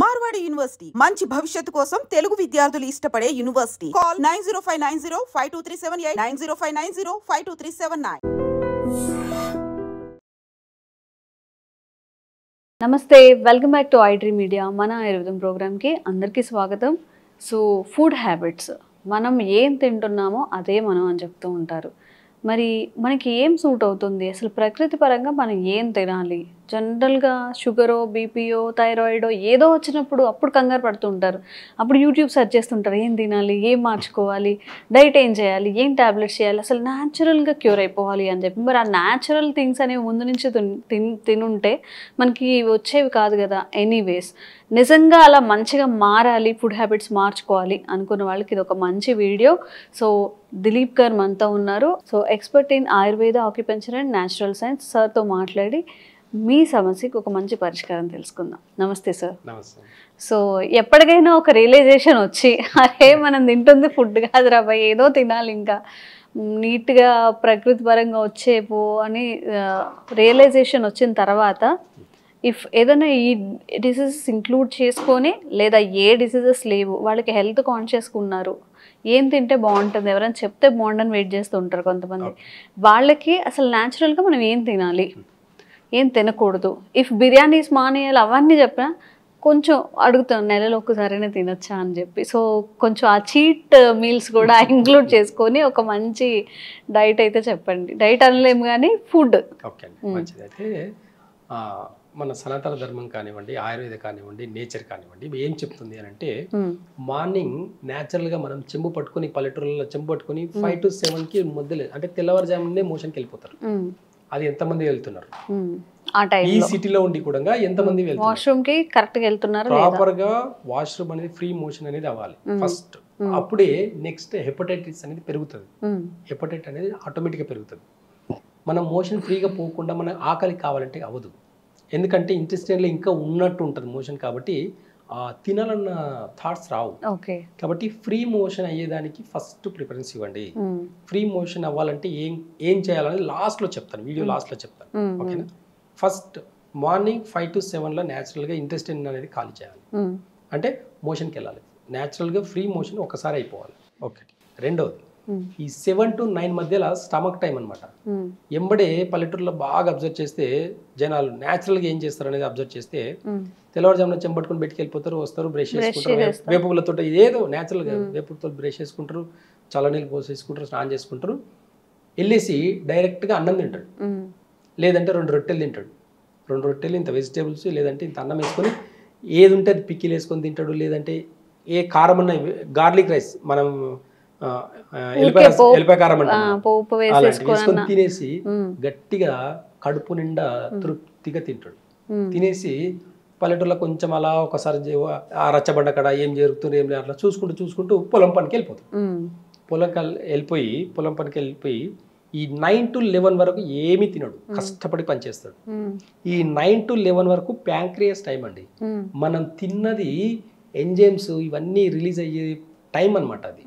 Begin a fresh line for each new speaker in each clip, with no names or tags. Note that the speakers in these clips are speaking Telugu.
మార్వాడి యూనివర్సిటీ మంచి భవిష్యత్తు కోసం తెలుగు విద్యార్థులు ఇష్టపడే యూనివర్సిటీ. కాల్ 9059052378 9059052379.
నమస్తే, welcome back to iDream media. మన ఆయుర్వేదం ప్రోగ్రామ్కి అందరికీ స్వాగతం. సో ఫుడ్ హ్యాబిట్స్, మనం ఏం తింటున్నామో అదే మనం అని చెప్తూ ఉంటారు. మరి మనకి ఏం సూట్ అవుతుంది, అసలు ప్రకృతి పరంగా మనం ఏం తినాలి? జనరల్గా షుగరో, బీపీయో, థైరాయిడో ఏదో వచ్చినప్పుడు అప్పుడు కంగారు పడుతూ ఉంటారు. అప్పుడు యూట్యూబ్ సెర్చ్ చేస్తుంటారు, ఏం తినాలి, ఏం మార్చుకోవాలి, డైట్ ఏం చేయాలి, ఏం ట్యాబ్లెట్స్ చేయాలి, అసలు న్యాచురల్గా క్యూర్ అయిపోవాలి అని చెప్పి. మరి ఆ న్యాచురల్ థింగ్స్ అనేవి ముందు నుంచి తినుంటే మనకి వచ్చేవి కాదు కదా. ఎనీవేస్, నిజంగా అలా మంచిగా మారాలి, ఫుడ్ హ్యాబిట్స్ మార్చుకోవాలి అనుకున్న వాళ్ళకి ఇది ఒక మంచి వీడియో. సో దిలీప్ గారు మనతో ఉన్నారు. So expert in Ayurveda, acupuncture and natural science. సార్తో మాట్లాడి మీ సమస్యకి ఒక మంచి పరిష్కారం తెలుసుకుందాం. నమస్తే సార్.
నమస్తే.
సో ఎప్పటికైనా ఒక రియలైజేషన్ వచ్చి, అరే మనం తింటుంది ఫుడ్ కాదురా బాయ్, ఏదో తినాలి ఇంకా నీట్గా ప్రకృతి పరంగా వచ్చేపో అని రియలైజేషన్ వచ్చిన తర్వాత ఇఫ్ ఏదైనా ఈ డిసీజెస్ ఇంక్లూడ్ చేసుకొని, లేదా ఏ డిసీజెస్ లేవు, వాళ్ళకి హెల్త్ కాన్షియస్గా ఉన్నారు, ఏం తింటే బాగుంటుంది, ఎవరైనా చెప్తే బాగుంటుందని వెయిట్ చేస్తూ ఉంటారు కొంతమంది. వాళ్ళకి అసలు న్యాచురల్గా మనం ఏం తినాలి, ఏం తినకూడదు, ఇఫ్ బిర్యానీస్ మానేయాలి అవన్నీ చెప్పినా కొంచెం అడుగుతాం, నెలలో ఒక్కసారైనా తినొచ్చా అని చెప్పి. సో కొంచెం ఆ చీట్ మీల్స్ కూడా ఇంక్లూడ్ చేసుకొని ఒక మంచి డైట్ అయితే చెప్పండి. డైట్ అనలేము కానీ ఫుడ్.
ఓకే అండి, మంచిది. అయితే మన సనాతన ధర్మం కానివ్వండి, ఆయుర్వేద కానివ్వండి, నేచర్ కానివ్వండి, ఏం చెప్తుంది అని అంటే, మార్నింగ్ న్యాచురల్గా మనం చెంబు పట్టుకొని, పల్లెటూరులో చెంబు పట్టుకొని 5 to 7కి మధ్యలో, అంటే తెల్లవారుజామునే మోషన్కి వెళ్ళిపోతారు. అది ఎంతమంది వెళ్తున్నారు ఈ సిటీలో ఉండి కూడా ఎంతమంది
వాష్రూమ్ కి కరెక్ట్ గా వెళ్తున్నారు?
ప్రాపర్ గా వాష్రూమ్ అనేది ఫ్రీ మోషన్ అనేది అవ్వాలి ఫస్ట్. అప్పుడే నెక్స్ట్ హెపటైటిస్ అనేది పెరుగుతుంది. హెపటైటిస్ అనేది ఆటోమేటిక్ గా పెరుగుతుంది. మనం మోషన్ ఫ్రీగా పోకుండా మన ఆకలి కావాలంటే అవ్వదు. ఎందుకంటే ఇంటెస్టైన్లో ఇంకా ఉన్నట్టు ఉంటుంది మోషన్, కాబట్టి తినాలన్న థాట్స్ రావు. కాబట్టి ఫ్రీ మోషన్ అయ్యేదానికి ఫస్ట్ ప్రిఫరెన్స్ ఇవ్వండి. ఫ్రీ మోషన్ అవ్వాలంటే ఏం చేయాలనేది లాస్ట్లో చెప్తాను, వీడియో లాస్ట్లో చెప్తాను. ఓకేనా? ఫస్ట్ మార్నింగ్ 5 to 7లో న్యాచురల్గా ఇంటెస్టైన్ అనేది ఖాళీ చేయాలి. అంటే మోషన్కి వెళ్ళాలి. న్యాచురల్గా ఫ్రీ మోషన్ ఒకసారి అయిపోవాలి. ఓకే. రెండవది, ఈ 7 to 9 మధ్యలో స్టమక్ టైం అనమాట. ఎంబడే పల్లెటూరులో బాగా అబ్జర్వ్ చేస్తే జనాలు న్యాచురల్గా ఏం చేస్తారు అనేది అబ్జర్వ్ చేస్తే, తెల్లవారుజామున చెంబట్టుకుని బయటికి వెళ్ళిపోతారు, వస్తారు, బ్రష్ చేసుకుంటారు, వేపులతో ఏదో న్యాచురల్గా వేపులతో బ్రష్ చేసుకుంటారు, చల్లనీళ్ళు పోసేసుకుంటారు, స్నానం చేసుకుంటారు, వెళ్ళేసి డైరెక్ట్గా అన్నం తింటాడు, లేదంటే 2 రొట్టెలు తింటాడు. 2 రొట్టెలు ఇంత వెజిటేబుల్స్, లేదంటే ఇంత అన్నం వేసుకొని ఏది ఉంటే అది పిక్కిలు వేసుకొని తింటాడు, లేదంటే ఏ కారం అన్న గార్లిక్ రైస్, మనం ఎల్లిపాయ కారం వేసుకొని తినేసి గట్టిగా కడుపు నిండా తృప్తిగా తింటాడు. తినేసి పల్లెటూరులో కొంచెం అలా ఒకసారి ఆ రచ్చబండ కడ ఏం జరుగుతుంది ఏం లేదు అట్లా చూసుకుంటూ పొలం పనికి వెళ్ళిపోతాడు. పొలం పనికి వెళ్ళిపోయి ఈ 9 to 11 వరకు ఏమీ తినడు, కష్టపడి పనిచేస్తాడు. ఈ 9 to 11 వరకు ప్యాంక్రియాస్ టైం అండి. మనం తిన్నది ఎంజైమ్స్ ఇవన్నీ రిలీజ్ అయ్యే టైం అనమాట అది.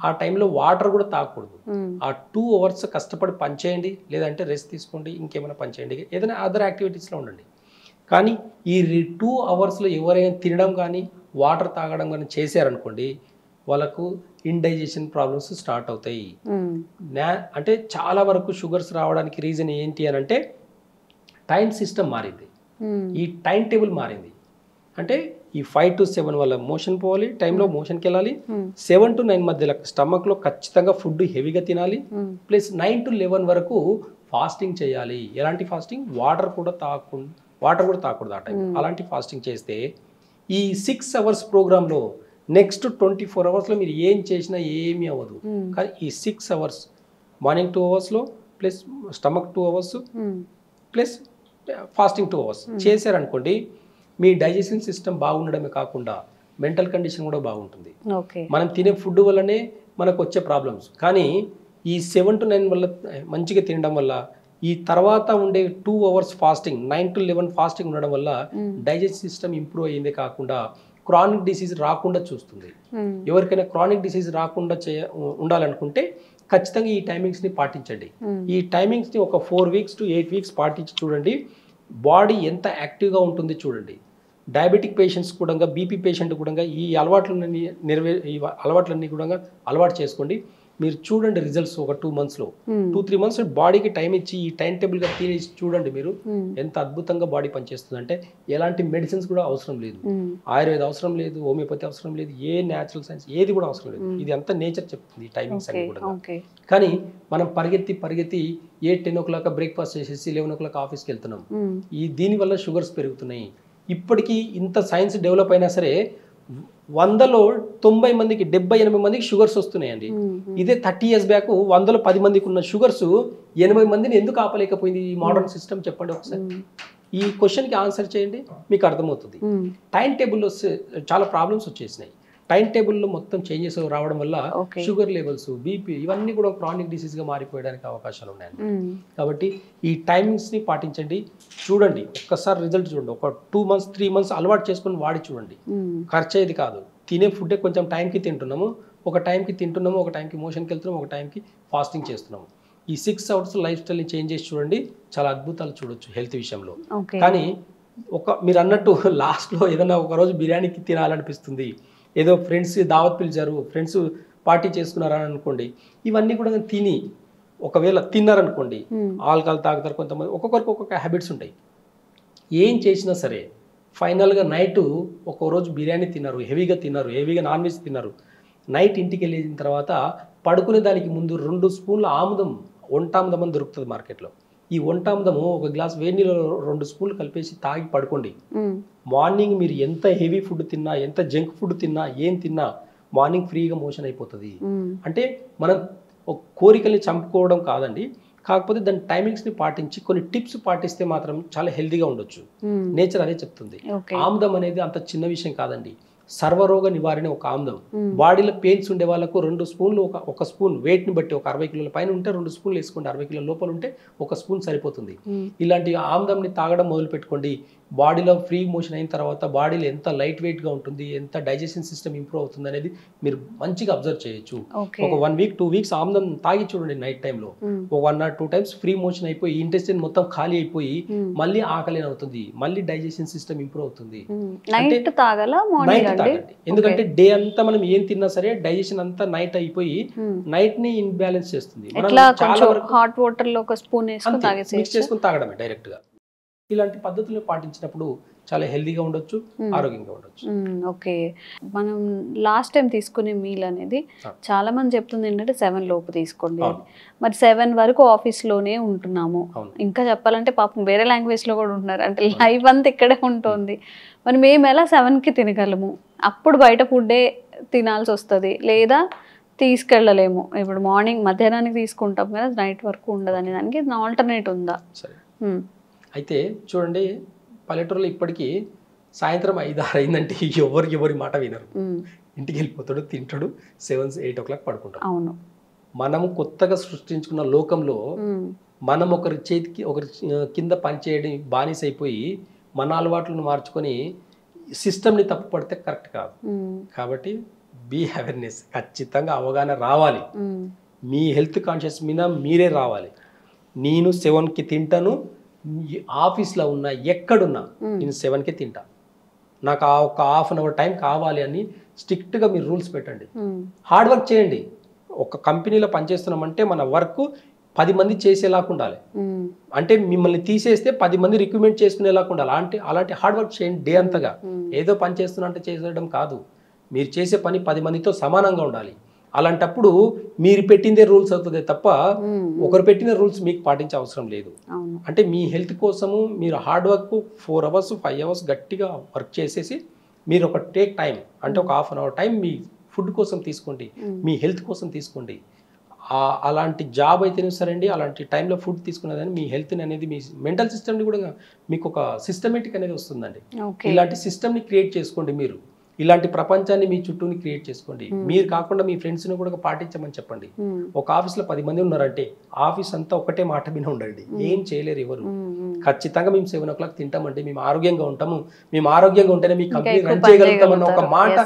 ఆ టైంలో వాటర్ కూడా తాగకూడదు. ఆ 2 hours కష్టపడి పనిచేయండి, లేదంటే రెస్ట్ తీసుకోండి, ఇంకేమైనా పనిచేయండి, ఏదైనా అదర్ యాక్టివిటీస్లో ఉండండి. కానీ ఈ 2 hours ఎవరైనా తినడం కానీ వాటర్ తాగడం కానీ చేశారనుకోండి, వాళ్ళకు ఇండైజెషన్ ప్రాబ్లమ్స్ స్టార్ట్ అవుతాయి. అంటే చాలా వరకు షుగర్స్ రావడానికి రీజన్ ఏంటి అని అంటే, టైం సిస్టమ్ మారింది, ఈ టైం టేబుల్ మారింది. అంటే ఈ 5 to 7 వల్ల మోషన్ పోవాలి, టైంలో మోషన్కి వెళ్ళాలి. 7 to 9 మధ్యలో స్టమక్లో ఖచ్చితంగా ఫుడ్ హెవీగా తినాలి. ప్లస్ 9 to 11 వరకు ఫాస్టింగ్ చేయాలి. ఎలాంటి ఫాస్టింగ్? వాటర్ కూడా తాగకూడదు ఆ టైం. అలాంటి ఫాస్టింగ్ చేస్తే ఈ 6 hours ప్రోగ్రాంలో నెక్స్ట్ 24 hours మీరు ఏం చేసినా ఏమీ అవ్వదు. కానీ ఈ 6 hours morning 2 hours plus stomach 2 hours plus fasting 2 hours చేశారనుకోండి, మీ డైజెషన్ సిస్టమ్ బాగుండడమే కాకుండా మెంటల్ కండిషన్ కూడా బాగుంటుంది. మనం తినే ఫుడ్ వల్లనే మనకు వచ్చే ప్రాబ్లమ్స్. కానీ ఈ 7 to 9 వల్ల మంచిగా తినడం వల్ల, ఈ తర్వాత ఉండే 2 hours ఫాస్టింగ్, 9 to 11 ఫాస్టింగ్ ఉండడం వల్ల డైజెషన్ సిస్టమ్ ఇంప్రూవ్ అయ్యిందే కాకుండా క్రానిక్ డిసీజ్ రాకుండా చూస్తుంది. ఎవరికైనా క్రానిక్ డిసీజ్ రాకుండా ఉండాలనుకుంటే ఖచ్చితంగా ఈ టైమింగ్స్ని పాటించండి. ఈ టైమింగ్స్ని ఒక 4 weeks to 8 weeks పాటించి చూడండి, బాడీ ఎంత యాక్టివ్గా ఉంటుంది చూడండి. డయాబెటిక్ పేషెంట్స్ కూడా బీపీ పేషెంట్ కూడా ఈ అలవాట్లన్నీ ఈ అలవాట్లన్నీ కూడా అలవాటు చేసుకోండి. మీరు చూడండి రిజల్ట్స్ ఒక 2 monthsలో 2-3 months బాడీకి టైం ఇచ్చి ఈ టైం టేబుల్గా తిని చూడండి మీరు ఎంత అద్భుతంగా బాడీ పనిచేస్తుంది. అంటే ఎలాంటి మెడిసిన్స్ కూడా అవసరం లేదు, ఆయుర్వేద అవసరం లేదు, హోమియోపతి అవసరం లేదు, ఏ న్యాచురల్ సైన్స్ ఏది కూడా అవసరం లేదు. ఇది అంతా నేచర్ చెప్తుంది ఈ టైమింగ్స్ అన్ని కూడా. కానీ మనం పరిగెత్తి 10 o'clock బ్రేక్ఫాస్ట్ చేసేసి 11 o'clock ఆఫీస్కి వెళ్తున్నాం. దీనివల్ల షుగర్స్ పెరుగుతున్నాయి. ఇప్పటికీ ఇంత సైన్స్ డెవలప్ అయినా సరే 100లో 90 మందికి 70-80 మందికి షుగర్స్ వస్తున్నాయండి. ఇదే 30 years బ్యాక్ 100లో 10 మందికి ఉన్న షుగర్స్ 80 మందిని ఎందుకు ఆపలేకపోయింది ఈ మోడర్న్ సిస్టమ్? చెప్పండి ఒకసారి. ఈ క్వశ్చన్కి ఆన్సర్ చేయండి, మీకు అర్థమవుతుంది. టైం టేబుల్లో చాలా ప్రాబ్లమ్స్ వచ్చేసినాయి. టైం టేబుల్లో మొత్తం చేంజెస్ రావడం వల్ల షుగర్ లెవెల్స్, బీపీ ఇవన్నీ కూడా క్రానిక్ డిసీజ్గా మారిపోయడానికి అవకాశాలు ఉన్నాయండి. కాబట్టి ఈ టైమింగ్స్ని పాటించండి. చూడండి, ఒక్కసారి రిజల్ట్ చూడండి. ఒక 2 months 3 months అలవాటు చేసుకొని వాడి చూడండి. ఖర్చు అయ్యేది కాదు. తినే ఫుడ్డే కొంచెం టైంకి తింటున్నాము, ఒక టైంకి తింటున్నాము, ఒక టైంకి మోషన్కి వెళ్తున్నాము, ఒక టైంకి ఫాస్టింగ్ చేస్తున్నాము. ఈ 6 hours లైఫ్ స్టైల్ని చేంజ్ చేసి చూడండి, చాలా అద్భుతాలు చూడొచ్చు హెల్త్ విషయంలో. కానీ మీరు అన్నట్టు లాస్ట్లో ఏదైనా ఒక రోజు బిర్యానీకి తినాలనిపిస్తుంది, ఏదో ఫ్రెండ్స్ దావత్ పిలిచారు, ఫ్రెండ్స్ పార్టీ చేసుకున్నారని అనుకోండి, ఇవన్నీ కూడా తిని ఒకవేళ తిన్నారనుకోండి, ఆల్కహాల్ తాగుతారు కొంతమంది, ఒక్కొక్కరికి ఒక్కొక్క హ్యాబిట్స్ ఉంటాయి. ఏం చేసినా సరే ఫైనల్గా నైట్ ఒక రోజు బిర్యానీ తిన్నారు, హెవీగా నాన్ వెజ్ తిన్నారు, నైట్ ఇంటికి వెళ్ళిన తర్వాత పడుకునే దానికి ముందు 2 స్పూన్ల ఆముదం, వంటాముదం అని దొరుకుతుంది మార్కెట్లో. ఈ వంటాముదము ఒక గ్లాస్ వేడి నీళ్ళలో 2 స్పూన్లు కలిపేసి తాగి పడుకోండి. మార్నింగ్ మీరు ఎంత హెవీ ఫుడ్ తిన్నా, ఎంత జంక్ ఫుడ్ తిన్నా, ఏం తిన్నా మార్నింగ్ ఫ్రీగా మోషన్ అయిపోతుంది. అంటే మనం కోరికల్ని చంపుకోవడం కాదండి, కాకపోతే దాని టైమింగ్స్ని పాటించి కొన్ని టిప్స్ పాటిస్తే మాత్రం చాలా హెల్తీగా ఉండొచ్చు. నేచర్ అదే చెప్తుంది. ఆముదం అనేది అంత చిన్న విషయం కాదండి. సర్వరోగ నివారణ ఒక ఆముదం. బాడీలో పెయిన్స్ ఉండే వాళ్ళకు 2 స్పూన్లు, ఒక స్పూన్ వెయిట్ని బట్టి, ఒక 60 కిలోల పైన ఉంటే 2 స్పూన్లు వేసుకోండి, 60 కిలోల లోపల ఉంటే 1 స్పూన్ సరిపోతుంది. ఇలాంటి ఆముదంని తాగడం మొదలు పెట్టుకోండి. బాడీలో ఫ్రీ మోషన్ అయిన తర్వాత బాడీలో ఎంత లైట్ వెయిట్గా ఉంటుంది, ఎంత డైజెషన్ సిస్టమ్ ఇంప్రూవ్ అవుతుంది అనేది మీరు మంచిగా అబ్జర్వ్ చేయొచ్చు. ఒక 1 week 2 weeks ఆముదం తాగి చూడండి. నైట్ టైంలో ఒక 1 or 2 times ఫ్రీ మోషన్ అయిపోయి ఇంటెస్టైన్ మొత్తం ఖాళీ అయిపోయి మళ్ళీ ఆకలి అవుతుంది, మళ్ళీ డైజెషన్ సిస్టమ్ ఇంప్రూవ్ అవుతుంది.
నైట్ తాగండి,
ఎందుకంటే డే అంతా మనం ఏం తిన్నా సరే డైజెషన్ అంతా నైట్ అయిపోయి నైట్ ని ఇన్బ్యాలెన్స్ చేస్తుంది.
హాట్ వాటర్ లో ఒక స్పూన్
మిక్స్ చేసుకుని తాగడమే డైరెక్ట్ గా. ఇలాంటి పద్ధతులు పాటించినప్పుడు చాలా హెల్దీగా ఉండొచ్చు, ఆరోగ్యంగా ఉండొచ్చు.
ఓకే, మనం లాస్ట్ టైం తీసుకునే మీల్ అనేది చాలా మంది చెప్తుంది ఏంటంటే 7 లోపు తీసుకోండి. మరి 7 వరకు ఆఫీస్లోనే ఉంటున్నాము, ఇంకా చెప్పాలంటే పాపం వేరే లాంగ్వేజ్లో కూడా ఉంటున్నారు, అంటే లైఫ్ అంతా ఇక్కడే ఉంటుంది. మరి మేము ఎలా 7కి తినగలము? అప్పుడు బయట ఫుడ్డే తినాల్సి వస్తుంది, లేదా తీసుకెళ్ళలేము. ఇప్పుడు మార్నింగ్ మధ్యాహ్నానికి తీసుకుంటాం కదా, నైట్ వరకు ఉండదు అనే దానికి ఆల్టర్నేట్ ఉందా?
అయితే చూడండి, పల్లెటూరులో ఇప్పటికీ సాయంత్రం 5-6 అయిందంటే ఎవరి మాట వినరు. ఇంటికి వెళ్ళిపోతాడు, తింటాడు, 7-8 o'clock పడుకుంటాడు.
అవును,
మనం కొత్తగా సృష్టించుకున్న లోకంలో మనం ఒకరి కింద పనిచేయడం బానిస అయిపోయి మన అలవాట్లను మార్చుకొని సిస్టమ్ని తప్పు పడితే కరెక్ట్ కాదు. కాబట్టి బీ అవేర్నెస్, ఖచ్చితంగా అవగాహన రావాలి. మీ హెల్త్ కాన్షియస్ మీద మీరే రావాలి. నేను 7కి తింటాను, ఆఫీస్లో ఉన్నా ఎక్కడున్నా నేను 7కి తింటా, నాకు ఒక 1/2 hour టైం కావాలి అని స్ట్రిక్ట్గా మీరు రూల్స్ పెట్టండి. హార్డ్ వర్క్ చేయండి. ఒక కంపెనీలో పనిచేస్తున్నామంటే మన వర్క్ 10 మంది చేసేలాగా ఉండాలి. అంటే మిమ్మల్ని తీసేస్తే 10 మంది రిక్రూట్మెంట్ చేసుకునేలాగా ఉండాలి. అలాంటి హార్డ్ వర్క్ చేయండి డే అంతగా. ఏదో పని చేస్తున్నా అంటే చేసేయడం కాదు, మీరు చేసే పని 10 మందితో సమానంగా ఉండాలి. అలాంటప్పుడు మీరు పెట్టిందే రూల్స్ అవుతుంది తప్ప ఒకరు పెట్టిన రూల్స్ మీకు పాటించే అవసరం లేదు. అంటే మీ హెల్త్ కోసము మీరు హార్డ్ వర్క్ 4 hours 5 hours గట్టిగా వర్క్ చేసేసి మీరు ఒక టేక్ టైం, అంటే ఒక 1/2 hour టైం మీ ఫుడ్ కోసం తీసుకోండి, మీ హెల్త్ కోసం తీసుకోండి. అలాంటి జాబ్ అయితేనే సరే అండి, అలాంటి టైంలో ఫుడ్ తీసుకునేదని మీ హెల్త్ని అనేది, మీ మెంటల్ సిస్టమ్ని కూడా మీకు ఒక సిస్టమేటిక్ అనేది వస్తుందండి. ఇలాంటి సిస్టమ్ని క్రియేట్ చేసుకోండి. మీరు ఇలాంటి ప్రపంచాన్ని మీ చుట్టూని క్రియేట్ చేసుకోండి. మీరు కాకుండా మీ ఫ్రెండ్స్ని కూడా పాటించమని చెప్పండి. ఒక ఆఫీస్లో 10 మంది ఉన్నారంటే ఆఫీస్ అంతా ఒకటే మాట మీద ఉండండి, ఏం చేయలేరు ఎవరు. ఖచ్చితంగా మేము 7 o'clock తింటామండి, మేము ఆరోగ్యంగా ఉంటాము, మేము ఆరోగ్యంగా ఉంటేనే మీ కంపెనీ రన్ చేయగలుగుతామన్న ఒక మాట,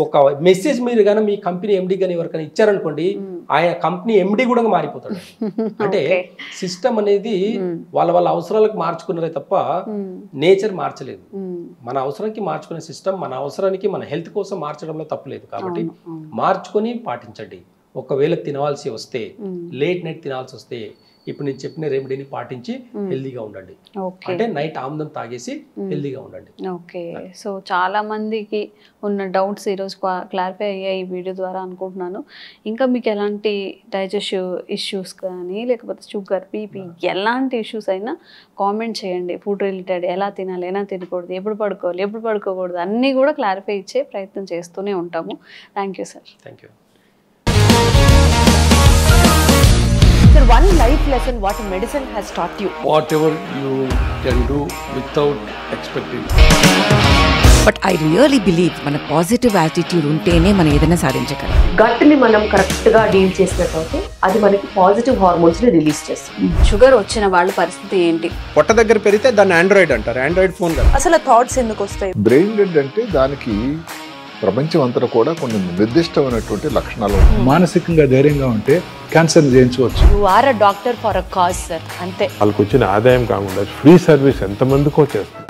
ఒక మెసేజ్ మీరు కానీ మీ కంపెనీ ఎండి కానీ ఎవరికైనా ఇచ్చారనుకోండి, ఆయన కంపెనీ ఎండి కూడా మారిపోతాడు. అంటే సిస్టమ్ అనేది వాళ్ళ అవసరాలకు మార్చుకున్నారే తప్ప నేచర్ మార్చలేదు. మన అవసరానికి మార్చుకునే సిస్టమ్ మన అవసరానికి మన హెల్త్ కోసం మార్చడంలో తప్పులేదు. కాబట్టి మార్చుకొని పాటించండి. ఒకవేళ తినవలసి వస్తే, లేట్ నైట్ తినాల్సి వస్తే ఇప్పుడు నేను చెప్పిన రెమెడీని పాటించి హెల్దీగా ఉండండి. అంటే నైట్ ఆమ్లం తాగేసి హెల్దీగా ఉండండి.
ఓకే, సో చాలా మందికి ఉన్న డౌట్స్ ఈరోజు క్లారిఫై అయ్యాయి ఈ వీడియో ద్వారా అనుకుంటున్నాను. ఇంకా మీకు ఎలాంటి డైజెస్టివ్ ఇష్యూస్ కానీ లేకపోతే షుగర్, బీపీ ఎలాంటి ఇష్యూస్ అయినా కామెంట్ చేయండి. ఫుడ్ రిలేటెడ్ ఎలా తినాలి, ఎలా తినకూడదు, ఎప్పుడు పడుకోవాలి, ఎప్పుడు పడుకోకూడదు అన్నీ కూడా క్లారిఫై ఇచ్చే ప్రయత్నం చేస్తూనే ఉంటాము. Thank you sir.
Thank you.
Sir, one life lesson what medicine has taught you.
Whatever you can do without expecting.
But I really believe మన పాజిటివ్ యాటిట్యూడ్ ఉంటేనే మనం ఏదైనా సాధించగలం.
గట్ ని మనం కరెక్ట్ గా డీల్ చేసినట్లయితే అది మనకి పాజిటివ్ హార్మోన్స్ ని రిలీజ్ చేస్తుంది.
షుగర్ వచ్చిన వాళ్ళ పరిస్థితి ఏంటి?
పొట్ట దగ్గర పెరిగితే దాన్ని ఆండ్రాయిడ్ అంటారు, ఆండ్రాయిడ్ ఫోన్ కదా.
అసలు థాట్స్ ఎందుకు వస్తాయి?
బ్రెయిన్ డెడ్ అంటే దానికి ప్రపంచం అంతా కూడా కొన్ని నిర్దిష్టమైనటువంటి లక్షణాలు.
మానసికంగా ధైర్యంగా ఉంటే క్యాన్సర్ జయించవచ్చు.
You are a doctor for a cause sir, అంతే.
వాళ్ళకి వచ్చిన ఆదాయం కాకుండా ఫ్రీ సర్వీస్ ఎంతమందికో చేస్తారు.